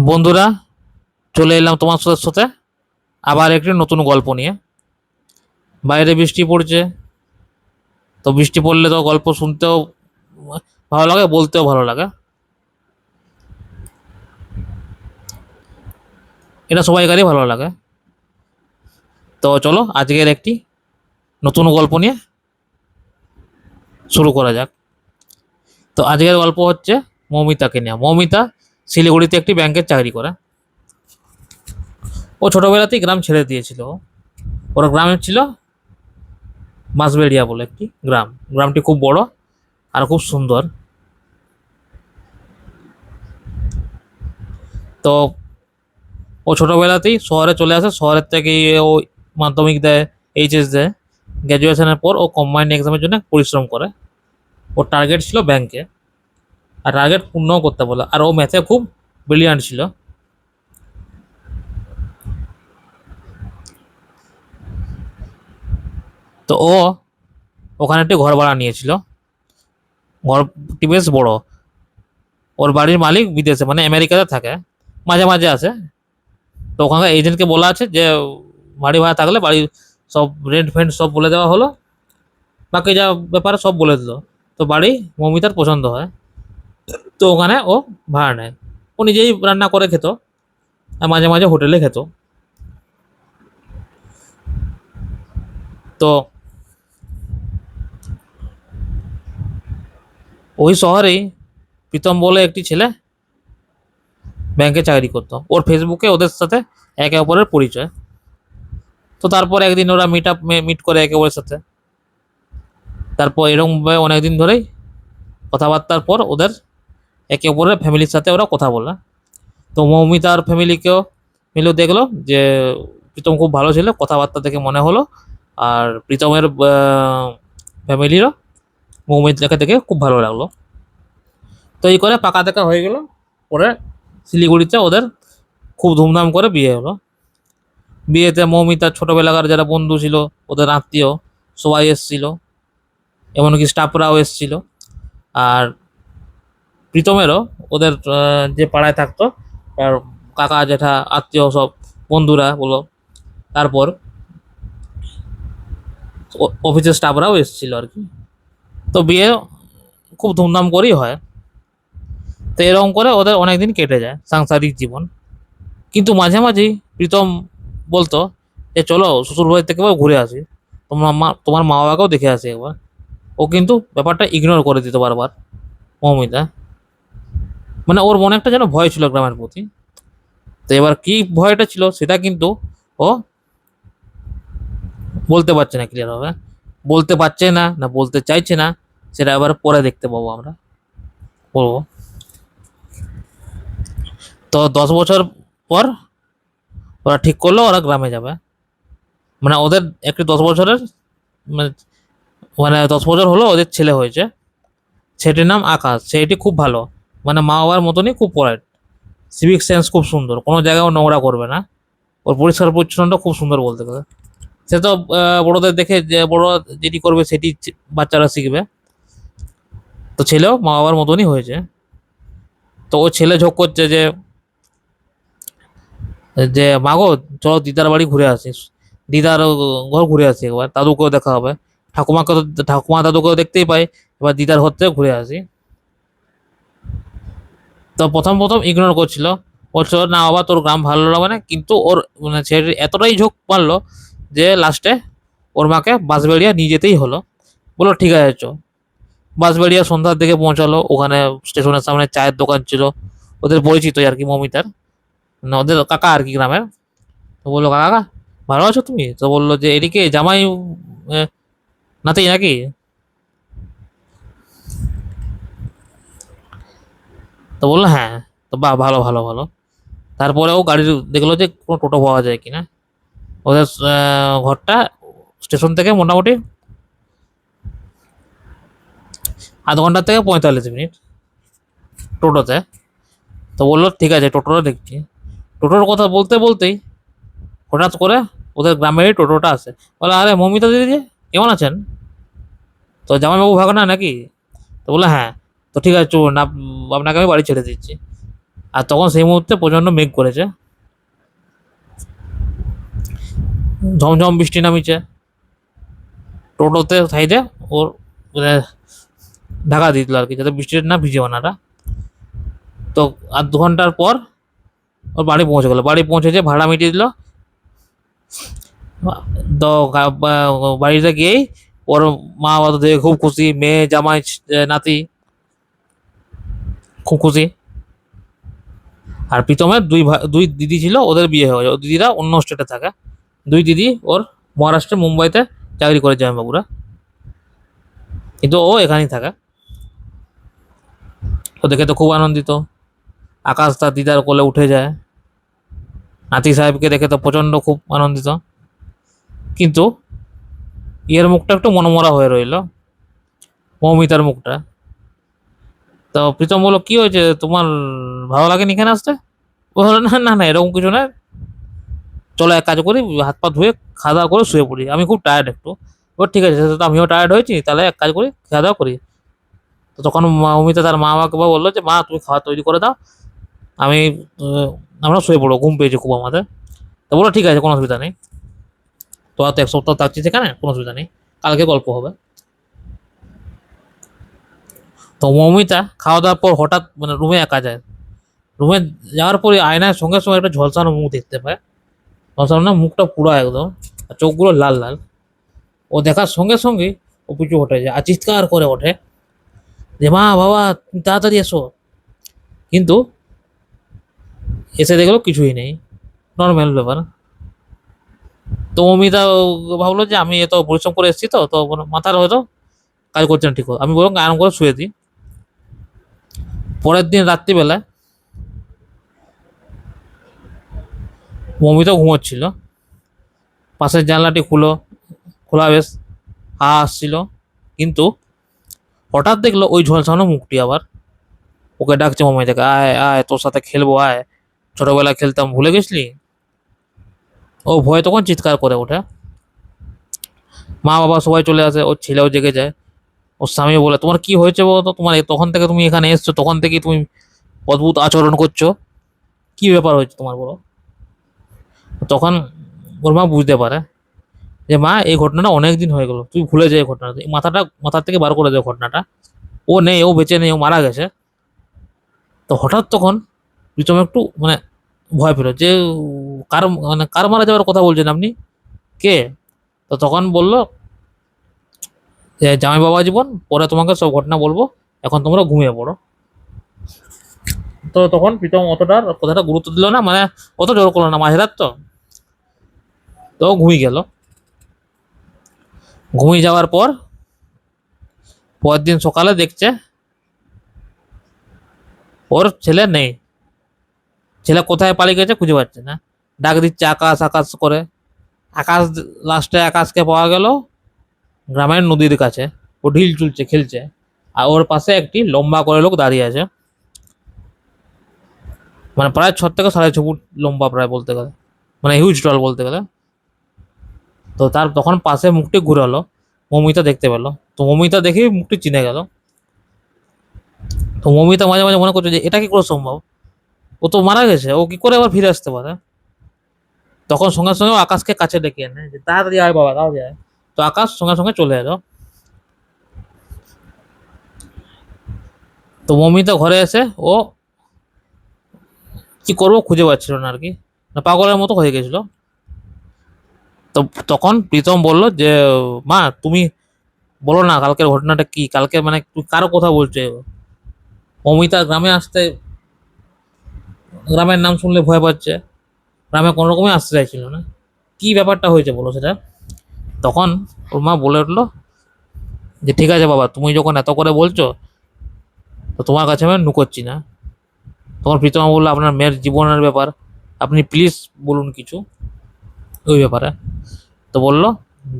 বন্ধুরা, চলে এলাম তোমার সাথে সাথে আবার একটি নতুন গল্প নিয়ে। বাইরে বৃষ্টি পড়ছে, তো বৃষ্টি পড়লে তো গল্প শুনতেও ভালো লাগে, বলতেও ভালো লাগে। এটা সবাইকারই ভালো লাগে। তো চলো আজকের একটি নতুন গল্প নিয়ে শুরু করা যাক। তো আজকের গল্প হচ্ছে মৌমিতাকে নিয়ে। মৌমিতা শিলিগুড়িতে একটি ব্যাংকের চাকরি করে। ও ছোটবেলাতেই গ্রাম ছেড়ে দিয়েছিল। ওর গ্রামে ছিল মাসবেড়িয়া বলে একটি গ্রাম। গ্রামটি খুব বড় আর খুব সুন্দর। তো ও ছোটবেলাতেই শহরে চলে আসে। শহরের থেকে ও মাধ্যমিক দেয়, এইচএস দেয়। গ্র্যাজুয়েশনের পর ও কম্বাইন্ড এক্সামের জন্য পরিশ্রম করে। ওর টার্গেট ছিল ব্যাংকে, আর টার্গেট পূর্ণও করতে বলে। আর ও ম্যাথে খুব ব্রিলিয়ান্ট ছিল। তো ও ওখানে একটি ঘর ভাড়া নিয়েছিল। ঘরটি বেশ বড়। ওর বাড়ির মালিক বিদেশে, মানে আমেরিকাতে থাকে, মাঝে মাঝে আসে। তো ওখানকার এজেন্টকে বলা আছে যে বাড়ি ভাড়া থাকলে বাড়ির সব রেন্ট ফেন্ট সব বলে দেওয়া হলো, বাকি যা ব্যাপারে সব বলে দিল। তো বাড়ি মৌমিতার পছন্দ হয়। তো ওখানে ও ভাড়া নেয়। ও নিজেই রান্না করে খেত, আর মাঝে মাঝে হোটেলে খেত। তো ওই শহরেই প্রীতম বলে একটি ছেলে ব্যাংকে চাকরি করতো। ওর ফেসবুকে ওদের সাথে একে অপরের পরিচয়। তো তারপর একদিন ওরা মিট করে একে অপরের সাথে। তারপর এরকম অনেকদিন ধরেই কথাবার্তার পর ওদের একে অপরের ফ্যামিলির সাথে ওরা কথা বলে। তো মৌমিতার ফ্যামিলিকেও মিলেও দেখলো যে প্রীতম খুব ভালো ছিল, কথাবার্তা থেকে মনে হলো। আর প্রীতমের ফ্যামিলিরও মৌমিতাকে দেখে খুব ভালো লাগলো। তো এই করে পাকা দেখা হয়ে গেল। পরে শিলিগুড়িতে ওদের খুব ধুমধাম করে বিয়ে হলো। বিয়েতে মৌমিতার ছোটবেলাকার যারা বন্ধু ছিল, ওদের আত্মীয় সবাই এসছিল, এমনকি স্টাফরাও এসছিল। আর প্রীতমেরও ওদের যে পাড়ায় থাকতো তার কাকা জেঠা আত্মীয় সব বন্ধুরা বলো, তারপর অফিসের স্টাফরাও এসেছিল আর কি। তো বিয়ে খুব ধুমধাম করেই হয়। তো এরকম করে ওদের অনেক দিন কেটে যায় সাংসারিক জীবন। কিন্তু মাঝে মাঝেই প্রীতম বলতো যে চলো শ্বশুর বাড়ি থেকে একবার ঘুরে আসি, তোমার মা বাবাকেও দেখে আসি একবার। ও কিন্তু ব্যাপারটা ইগনোর করে দিত বারবার মৌমিতা। মানে ওর মনে একটা যেন ভয় ছিল গ্রামের প্রতি। তো এবার কি ভয়টা ছিল সেটা কিন্তু ও বলতে পারছে না ক্লিয়ার ভাবে। বলতে পারছে না না বলতে চাইছে না, সেটা আবার পরে দেখতে পাবো আমরা, বলবো। তো 10 বছর পর ওরা ঠিক করলো ওরা গ্রামে যাবে। মানে ওদের একটি 10 বছরের, মানে 10 বছর হলো ওদের ছেলে হয়েছে। ছেলেটির নাম আকাশ। ছেলেটি খুব ভালো, মানে মা বাবার মতনই খুব পড়ায়। সিভিক সেন্স খুব সুন্দর, কোনো জায়গায় ও নোংরা করবে না। ওর পরিষ্কার পরিচ্ছন্নটা খুব সুন্দর বলতে গেলে। সে তো বড়দের দেখে যে বড় যেটি করবে সেটি বাচ্চারা শিখবে। তো ছেলেও মা বাবার মতনই হয়েছে। তো ও ছেলে ঝোঁক করছে যে যে মাগো চলো দিদার বাড়ি ঘুরে আসিস, দিদার ঘর ঘুরে আসি একবার, দাদুকেও দেখা হবে। ঠাকুমাকে তো ঠাকুমা দাদুকেও দেখতেই পাই, এবার দিদার ঘর থেকে ঘুরে আসি। তো প্রথম প্রথম ইগনোর করছিল, বলছিল না বাবা তোর গ্রাম ভালো লাগবে না। কিন্তু ওর মানে ছেলের এতটাই ঝোঁক মারলো যে লাস্টে ওর মাকে বাঁশবেড়িয়া নিয়ে যেতেই হলো। বললো ঠিক আছে চো। বাঁশবেড়িয়া সন্ধ্যার দিকে পৌঁছালো। ওখানে স্টেশনের সামনে চায়ের দোকান ছিল, ওদের পরিচিত আর কি মমিতার, মানে ওদের কাকা আর কি গ্রামের। তো বললো কাকা ভালো আছো তুমি? তো বললো যে এদিকে জামাই নাতি নাকি। তো বললো হ্যাঁ। তো বাহ, ভালো ভালো ভালো। তারপরে ও গাড়ি দেখলো যে কোনো টোটো পাওয়া যায় কিনা। ওদের ঘরটা স্টেশন থেকে মোটামুটি আধ ঘন্টা থেকে 45 মিনিট টোটোতে। তো বললো ঠিক আছে টোটোটা দেখছি। টোটোর কথা বলতে বলতেই হঠাৎ করে ওদের গ্রামেরই টোটোটা আসে। বলে আরে মমিতা দিদি যে, কেমন আছেন? তো জামাইবাবু ভাগনা নাকি? তো বললো হ্যাঁ। তো ঠিক আছে চলুন আপনাকে আমি বাড়ি ছেড়ে দিচ্ছি। আর তখন সেই মুহূর্তে প্রচণ্ড মেঘ করেছে, ঝমঝম বৃষ্টি নামিছে। টোটোতে সাইডে ওর মানে ঢাকা দিয়ে দিল আর কি, যাতে বৃষ্টিতে না ভিজে ওনারা। তো আধ ঘন্টার পর ওর বাড়ি পৌঁছে গেলো, বাড়ি পৌঁছেছে, ভাড়া মিটিয়ে দিল। তো বাড়িতে গিয়েই ওর মা বাবা তো দেখে খুব খুশি, মেয়ে জামাই নাতি খুব খুশি। আর প্রীতমের দুই দিদি ছিল, ওদের বিয়ে হয়ে গেছে, ওর দিদিরা অন্য স্টেটে থাকে। দুই দিদি ওর মহারাষ্ট্রে মুম্বাইতে চাকরি করে জামাইবাবুরা, কিন্তু ও এখানেই থাকে। তো দেখে তো খুব আনন্দিত, আকাশ তার দিদার কোলে উঠে যায়। নাতি সাহেবকে দেখে তো প্রচণ্ড খুব আনন্দিত, কিন্তু ইয়ের মুখটা একটু মনমরা হয়ে রইল, মৌমিতার মুখটা। তো প্রীতম বললো, কি হয়েছে তোমার, ভালো লাগেনি এখানে আসতে? ও হলো, না না না, এরকম কিছু না, চলো এক কাজ করি, হাত পা ধুয়ে খাওয়া দাওয়া করে শুয়ে পড়ি, আমি খুব টায়ার্ড একটু। ও ঠিক আছে, তো আমিও টায়ার্ড হয়েছি, তাহলে এক কাজ করি, খাওয়া দাওয়া করি। তো তখন অমিতা তার মা বাবাকে বললো যে, মা তুমি খাওয়া তৈরি করে দাও, আমি আমরা শুয়ে পড়বো, ঘুম পেয়েছি খুব আমাদের। তো বলো ঠিক আছে, কোনো অসুবিধা নেই, তো আর তো এক সপ্তাহ থাকছি সেখানে, কোনো অসুবিধা নেই, কালকে গল্প হবে। তো মৌমিতা খাওয়া দাওয়ার পর হঠাৎ মানে রুমে একা যায়। রুমে যাওয়ার পরে আয়নার সঙ্গে সঙ্গে একটা ঝলসানো মুখ দেখতে পায়। ঝলসানো না, মুখটা পুরো একদম, আর চোখগুলো লাল লাল। ও দেখার সঙ্গে সঙ্গে ও পিছু হটে যায় আর চিৎকার করে ওঠে যে, মা বাবা তুমি তাড়াতাড়ি এসো। কিন্তু এসে দেখলো কিছুই নেই, নর্মাল ব্যাপার। তো অমিতা ভাবলো যে আমি এত পরিশ্রম করে এসেছি, তো মাথার হয়তো কাজ করছে না ঠিক করে, আমি বরং আরাম করে শুয়ে দিই। পরের দিন রাত্রিবেলায় মমিতা ঘুমোচ্ছিল, পাশের জানলাটি খোলা বেশ, আসছিল। কিন্তু হঠাৎ দেখলো ওই ঝলসানো মুখটি আবার ওকে ডাকছে, মমিতাকে, আয় আয় তোর সাথে খেলবো, আয়, ছোটবেলায় খেলতাম, ভুলে গেছলি? ও ভয়ে তখন চিৎকার করে ওঠে। মা বাবা সবাই চলে আসে, ওর ছেলেও জেগে যায়। ওর স্বামী বলে, তোমার কি হয়েছে বলো তো, তোমার তখন থেকে তুমি এখানে এসছো, তখন থেকেই তুমি অদ্ভুত আচরণ করছো, কি ব্যাপার হয়েছে তোমার বলো? তখন ওর মা বুঝতে পারে যে, মা এই ঘটনাটা অনেক দিন হয়ে গেল, তুই ভুলে যায় ঘটনাটা, মাথার থেকে বার করে দেয় ঘটনাটা, ও নেই, ও বেঁচে নেই, ও মারা গেছে। তো হঠাৎ তখন প্রীতম একটু মানে ভয় পেল যে, কার মারা যাওয়ার কথা বলছেন আপনি, কে? তো তখন বলল যে, জামাই বাবা জীবন, পরে তোমাকে সব ঘটনা বলবো, এখন তোমরা ঘুমিয়ে পড়ো। তো তখন প্রীতম অতটার কথাটা গুরুত্ব দিল না, মানে অত জোর করলো না, মাঝরাত তো, তো ঘুমিয়ে গেল। ঘুমিয়ে যাওয়ার পর পরের দিন সকালে দেখছে ওর ছেলে নেই, ছেলে কোথায় পালিয়ে গেছে খুঁজে পাচ্ছে না। ডাক দিচ্ছে আকাশ আকাশ করে, আকাশ, লাস্টে আকাশকে পাওয়া গেল গ্রামের নদীর কাছে, ও ঢিল চুলছে, খেলছে, আর ওর পাশে একটি লম্বা করে লোক দাঁড়িয়ে আছে, মানে প্রায় 6 থেকে 6.5 ফুট লম্বা, প্রায় বলতে গেলে, মানে হিউজ টল বলতে গেলে। তো তার তখন পাশে মুখটি ঘুরালো, মমিতা দেখতে পেলো, তো মমিতা দেখেই মুখটি চিনে গেল। তো মমিতা মাঝে মাঝে মনে করছে যে, এটা কি করে সম্ভব, ও তো মারা গেছে, ও কি করে আবার ফিরে আসতে পারে? তখন সঙ্গে সঙ্গে আকাশকে কাছে ডেকে এনে যে, তাড়াতাড়ি আয় বাবা, তাড়াতাড়ি আয়। তো আকাশ সঙ্গে সঙ্গে চলে এলো। তো মমিতা ঘরে এসে ও কি করবো খুঁজে পাচ্ছিল না আর কি, না পাগলের মতো হয়ে গেছিল। তো তখন প্রীতম বলল যে, মা তুমি বলো না কালকের ঘটনাটা কি, কালকে মানে তুই কারো কথা বলছে? মমিতা গ্রামে আসতে, গ্রামের নাম শুনলে ভয় পাচ্ছে, গ্রামে কোনো রকমই আসতে চাইছিল না, কি ব্যাপারটা হয়েছে বলো সেটা। তখন ওর মা বলে উঠলো যে, ঠিক আছে বাবা, তুমি যখন এত করে বলছো, তো তোমার কাছে আমি নুকোচ্ছি না। তখন প্রীতমা বললো, আপনার মেয়ের জীবনের ব্যাপার, আপনি প্লিজ বলুন কিছু ওই ব্যাপারে। তো বললো,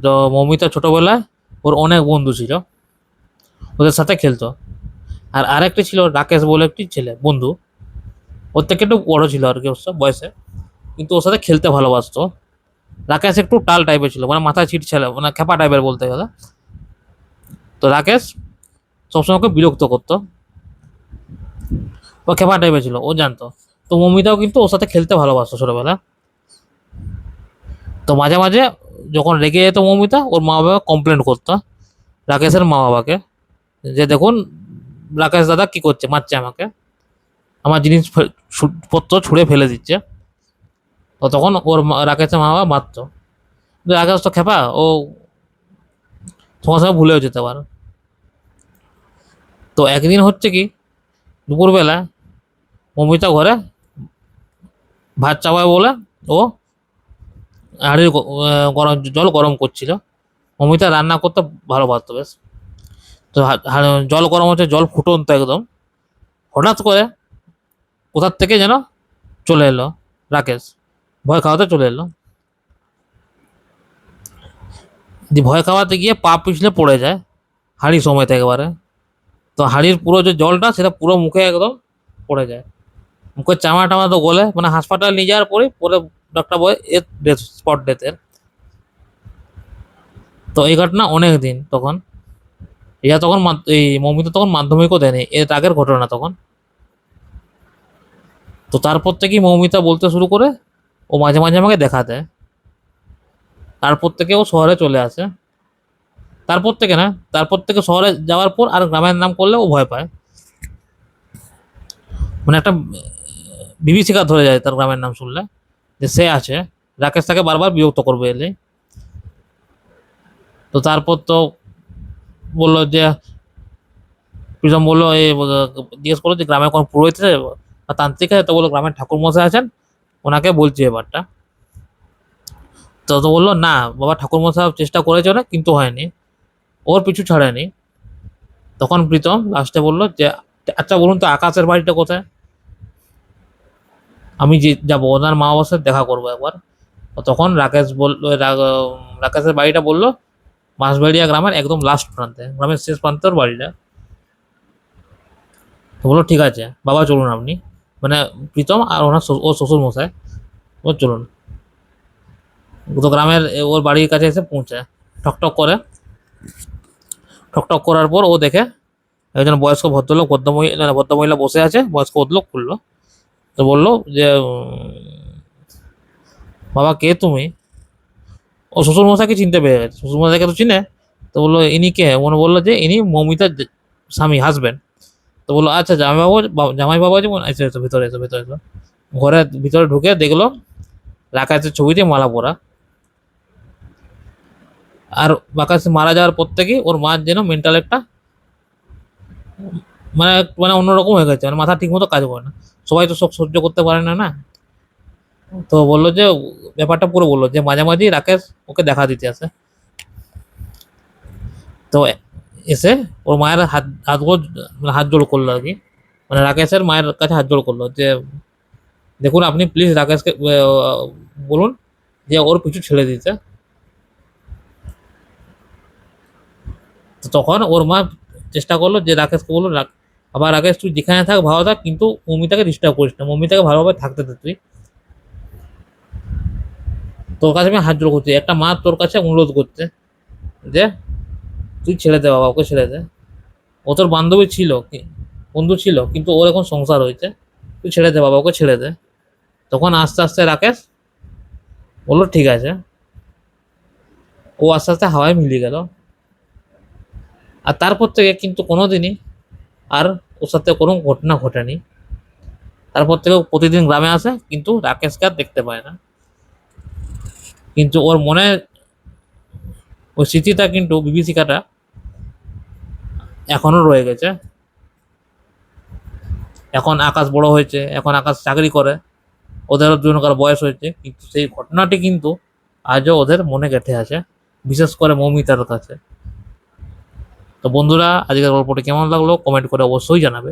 তো মমিতা ছোটবেলায় ওর অনেক বন্ধু ছিল, ওদের সাথে খেলতো। আর আরেকটি ছিল রাকেশ বলে একটি ছেলে বন্ধু, ওর থেকে একটু বড় ছিল আর কি ওর বয়সে, কিন্তু ওর সাথে খেলতে ভালোবাসতো। রাকেশ একটু টাল টাইপের ছিল, মানে মাথা ছিট ছিল, মানে খেপা টাইপের বলতে গেলে। তো রাকেশ সবসময় ওকে বিরক্ত করতো। ও খেপা টাইপের ছিল, ও জানতো। তো মৌমিতাও কিন্তু ওর সাথে খেলতে ভালোবাসতো ছোটবেলা। তো মাঝে মাঝে যখন রেগে যেত মৌমিতা, ওর মা বাবা কমপ্লেন করতো রাকেশের মা বাবাকে, যে দেখুন রাকেশ দাদা কি করছে, মারছে আমাকে, আমার জিনিসপত্র ছুঁড়ে ফেলে দিচ্ছে। তো তখন রাকেশের মা বাবা মারতো। কিন্তু রাকেশ তো খেপা, ও সঙ্গে সঙ্গে ভুলেও যেতে পারে। তো একদিন হচ্ছে কি, দুপুরবেলা মমিতা ঘরে ভাত চাপায় বলে ও হাঁড়ির গরম জল গরম করছিল। মমিতা রান্না করতে ভালো পারতো বেশ। তো জল গরম হচ্ছে, জল ফুটন্ত একদম। হঠাৎ করে কোথার থেকে যেন চলে এলো রাকেশ, ভয় খাওয়াতে চলে এলো। দিয়ে ভয় খাওয়াতে গিয়ে পা পিছলে পড়ে যায় হাঁড়ি সময়তে একেবারে। তো হাঁড়ির পুরো যে জলটা সেটা পুরো মুখে একদম পড়ে যায়। মুখের চামড়া টামা তো গলে, মানে হাসপাতাল নিয়ে যাওয়ার পরে পরে ডাক্তার বলে এর ডেথ, স্পট ডেথের। তো এই ঘটনা অনেক দিন তখন, ইয়া তখন এই মৌমিতা তখন মাধ্যমিকও দেয়নি, এর আগের ঘটনা তখন। তো তারপর থেকেই মৌমিতা বলতে শুরু করে, ও মাঝে মাঝে আমাকে দেখা দেয়। তারপর থেকে ও শহরে চলে আসে। তারপর থেকে না, তারপর থেকে শহরে যাওয়ার পর আর গ্রামের নাম করলে ও ভয় পায়। মানে একটা বিভীষিকা ধরে যায় তার গ্রামের নাম শুনলে, যে সে আছে। রাকেশ তাকে বারবার বিরক্ত করবে এলে। তো তারপর তো বললো যে, প্রীতম বললো জিজ্ঞেস করলো যে গ্রামে কোনো পুরোহিত আছে বা তান্ত্রিক আছে? তো বললো গ্রামের ঠাকুর মশাই আছেন, ওনাকে বলছি এবারটা। তো বললো না বাবা, ঠাকুর মশাই চেষ্টা করেছে না, কিন্তু হয়নি, ওর পিছু ছাড়েনি। তখন প্রীতম লাস্টে বললো যে আচ্ছা বলুন তো আকাশের বাড়িটা কোথায়, আমি যে যাবো ওনার মা বাবার সাথে দেখা করবো একবার। তখন রাকেশ বললো, রাকেশের বাড়িটা বললো মাসবাড়িয়া গ্রামের একদম লাস্ট প্রান্তে, গ্রামের শেষ প্রান্তে ওর বাড়িটা। তো বললো ঠিক আছে বাবা, চলুন আপনি, মানে প্রীতম আর ওনার ওর শ্বশুর মশাই, ও চলুন। তো গ্রামের ওর বাড়ির কাছে এসে পৌঁছায়, ঠকঠক করে। ঠকঠক করার পর ও দেখে একজন বয়স্ক ভদ্রলোক, ভদ্রমহিলা বসে আছে, বয়স্ক ভদ্রলোক খুললো। তো বললো যে বাবা কে তুমি? ও শ্বশুর মশাইকে চিনতে পেরে গেছে, শ্বশুর মশাইকে তো চিনে। তো বললো ইনি কে? মনে বললো যে ইনি মৌমিতার স্বামী, হাজবেন্ড। তো বললো আচ্ছা জামাইবাবু, জামাইবাবু আছে, এসো এসো ভিতরে এসো, ভিতরে এসো। ঘরের ভিতরে ঢুকে দেখলো রাকাশের ছবিতে মালা পরা। আর রাকাশ মারা যাওয়ার পর থেকেই ওর মা যেন মেন্টাল একটা, মানে মানে অন্যরকম হয়ে গেছে, মানে মাথা ঠিক মতো কাজ করে না। সবাই তো সব সহ্য করতে পারে না, না। তো বললো যে ব্যাপারটা পুরো বললো যে মাঝে মাঝেই রাকেশ ওকে দেখা দিতে আসে। তো এসে ওর মায়ের হাত হাত মানে হাত জোড় করলো আর কি, মানে রাকেশের মায়ের কাছে হাত জোড় করলো যে দেখুন আপনি প্লিজ রাকেশকে বলুন যে ওর পিছু ছেড়ে দিতে। তো তখন ওর মা চেষ্টা করলো যে রাকেশকে বললো আবার রাকেশ তুই যেখানে থাক ভালো থাক, কিন্তু মমিতাকে ডিস্টার্ব করিস না, মমিতাকে ভালোভাবে থাকতে দে তুই। তোর কাছে আমি হাত জোড় করছি, একটা মা তোর কাছে অনুরোধ করছে যে তুই ছেড়ে দে বাবা, ওকে ছেড়ে দে। ও তোর বান্ধবী ছিল, বন্ধু ছিল, কিন্তু ওর এখন সংসার হয়েছে, তুই ছেড়ে দে বাবা, ওকে ছেড়ে দে। তখন আস্তে আস্তে রাকেশ বললো ঠিক আছে। ও আস্তে আস্তে হাওয়ায় মিলিয়ে গেল। আর তারপর থেকে কিন্তু কোনোদিনই আর ওর সাথে কোনো ঘটনা ঘটেনি। তারপর থেকে ও প্রতিদিন গ্রামে আসে, কিন্তু রাকেশকে আর দেখতে পায় না। কিন্তু ওর মনে ওই স্মৃতিটা, কিন্তু বিভীষিকাটা এখনো রয়ে গেছে। এখন আকাশ বড় হয়েছে, এখন আকাশ চাকরি করে, ওদেরও জন্য কারো বয়স হয়েছে, কিন্তু সেই ঘটনাটি কিন্তু আজও ওদের মনে গেঁথে আছে, বিশেষ করে মৌমিতার কাছে। তো বন্ধুরা, আজকের গল্পটি কেমন লাগলো কমেন্ট করে অবশ্যই জানাবে।